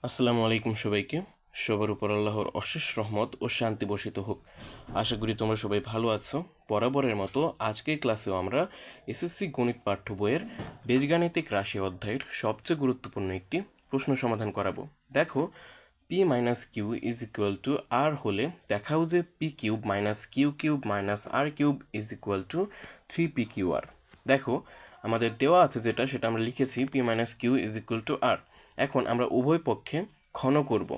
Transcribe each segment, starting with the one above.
আসসালামু আলাইকুম সবাইকে। সবার উপর আল্লাহর অশেষ রহমত ও শান্তি বর্ষিত হোক। আশা করি তোমরা সবাই ভালো আছো। বরাবরের মতো আজকের ক্লাসেও আমরা এসএসসি গণিত পাঠ্য বইয়ের বীজগাণিতিক রাশি অধ্যায়ের সবচেয়ে গুরুত্বপূর্ণ একটি প্রশ্ন সমাধান করাবো। দেখো, P minus Q is equal to R হলে দেখাও যে P cube minus Q cube minus R cube is equal to 3p/r। দেখো, আমাদের দেওয়া আছে যেটা সেটা আমরা লিখেছি P minus Q is equal to R. এখন আমরা উভয় পক্ষে ঘন করব।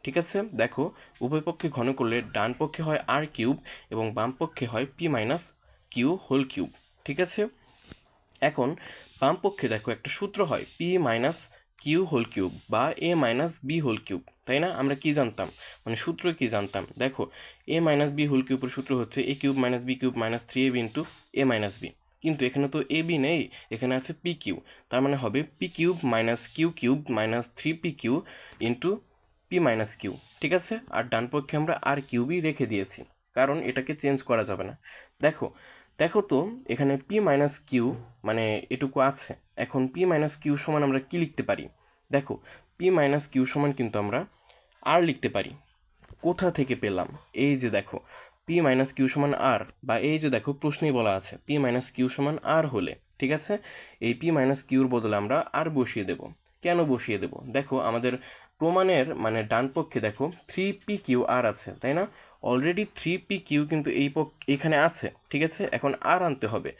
ঠিক আছে, দেখো, উভয় পক্ষে ঘন করলে ডান পক্ষে হয় আর কিউব এবং বাম পক্ষে হয় P minus Q whole cube. ঠিক আছে, এখন বাম পক্ষে দেখো একটা সূত্র হয় P minus Q whole cube বা A minus B whole cube, তাই না? আমরা কি জানতাম, মানে সূত্র কি জানতাম? দেখো, এ মাইনাস বি হোল কিউবের সূত্র হচ্ছে A cube minus B cube minus 3ab into A minus B. কিন্তু এখানে তো এ বি নেই, এখানে আছে পি কিউ। তার মানে হবে P cube minus Q cube minus 3p/q into P minus Q. ঠিক আছে, আর ডান পক্ষে আমরা আর কিউবই রেখে দিয়েছি, কারণ এটাকে চেঞ্জ করা যাবে না। দেখো দেখো তো, এখানে পি মাইনাস কিউ মানে এটুকু আছে। এখন পি মাইনাস কিউ সমান আমরা কি লিখতে পারি? দেখো, পি মাইনাস কিউ সমান কিন্তু আমরা আর লিখতে পারি। কোথা থেকে পেলাম? এই যে দেখো, পি মাইনাস কিউ সমান আর, বা এই যে দেখো প্রশ্নেই বলা আছে পি মাইনাস কিউ সমান আর হলে, ঠিক আছে, এই পি মাইনাস কিউর বদলে আমরা আর বসিয়ে দেব। কেন বসিয়ে দেব? দেখো, আমাদের প্রমাণের মানে ডান পক্ষে দেখো 3p/r আছে, তাই না? অলরেডি 3p/q কিন্তু এখানে আছে। ঠিক আছে, এখন আর আনতে হবে।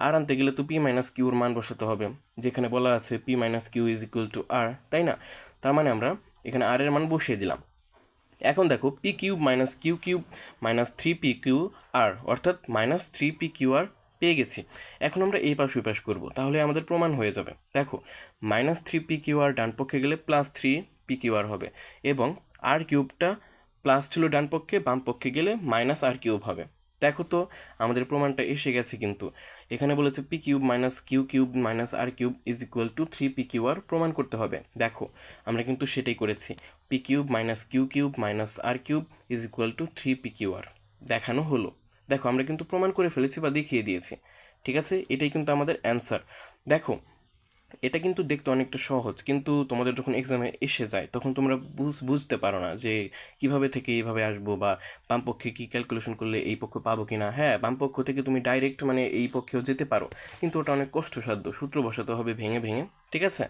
আর আনতে গেলে তো পি মাইনাস কিউর মান বসাতে হবে, যেখানে বলা আছে P minus Q is equal to R, তাই না? তার মানে আমরা এখানে আর এর মান বসিয়ে দিলাম। এখন দেখো, P cube minus Q cube minus 3p/r অর্থাৎ মাইনাস 3p/r পেয়ে গেছি। এখন আমরা এই পাশ ওই পাশ করবো, তাহলে আমাদের প্রমাণ হয়ে যাবে। দেখো, মাইনাস 3p/r ডান পক্ষে গেলে প্লাস 3p/r হবে, এবং আর কিউবটা প্লাস ছিল ডান পক্ষে, বাম পক্ষে গেলে মাইনাস আর কিউব হবে। দেখো তো, আমাদের প্রমাণটা এসে গেছে। কিন্তু এখানে বলেছে P cube minus Q cube minus R cube is equal to 3p/r প্রমাণ করতে হবে। দেখো, আমরা কিন্তু সেটাই করেছি। P cube minus Q cube minus R cube is equal to 3p/r দেখানো হলো। দেখো, আমরা কিন্তু প্রমাণ করে ফেলেছি বা দেখিয়ে দিয়েছি। ঠিক আছে, এটাই কিন্তু আমাদের অ্যান্সার। দেখো, এটা কিন্তু দেখতে অনেকটা সহজ, কিন্তু তোমাদের যখন এক্সামে এসে যায় তখন তোমরা বুঝতে পারো না যে কিভাবে থেকে এইভাবে আসবো, বা বাম পক্ষে কি ক্যালকুলেশন করলে এই পক্ষ পাবো কিনা। হ্যাঁ, বাম পক্ষ থেকে তুমি ডাইরেক্ট মানে এই পক্ষেও যেতে পারো, কিন্তু ওটা অনেক কষ্টসাধ্য, সূত্র বসাতে হবে ভেঙে ভেঙে। ঠিক আছে,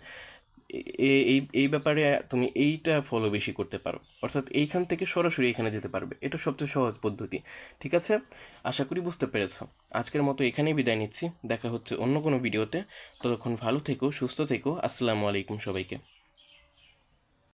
এই এই ব্যাপারে তুমি এইটা ফলো বেশি করতে পারো, অর্থাৎ এইখান থেকে সরাসরি এখানে যেতে পারবে। এটা সবচেয়ে সহজ পদ্ধতি। ঠিক আছে, আশা করি বুঝতে পেরেছো। আজকের মতো এখানেই বিদায় নিচ্ছি, দেখা হচ্ছে অন্য কোনো ভিডিওতে। ততক্ষণ ভালো থেকো, সুস্থ থেকো। আসসালামু আলাইকুম সবাইকে।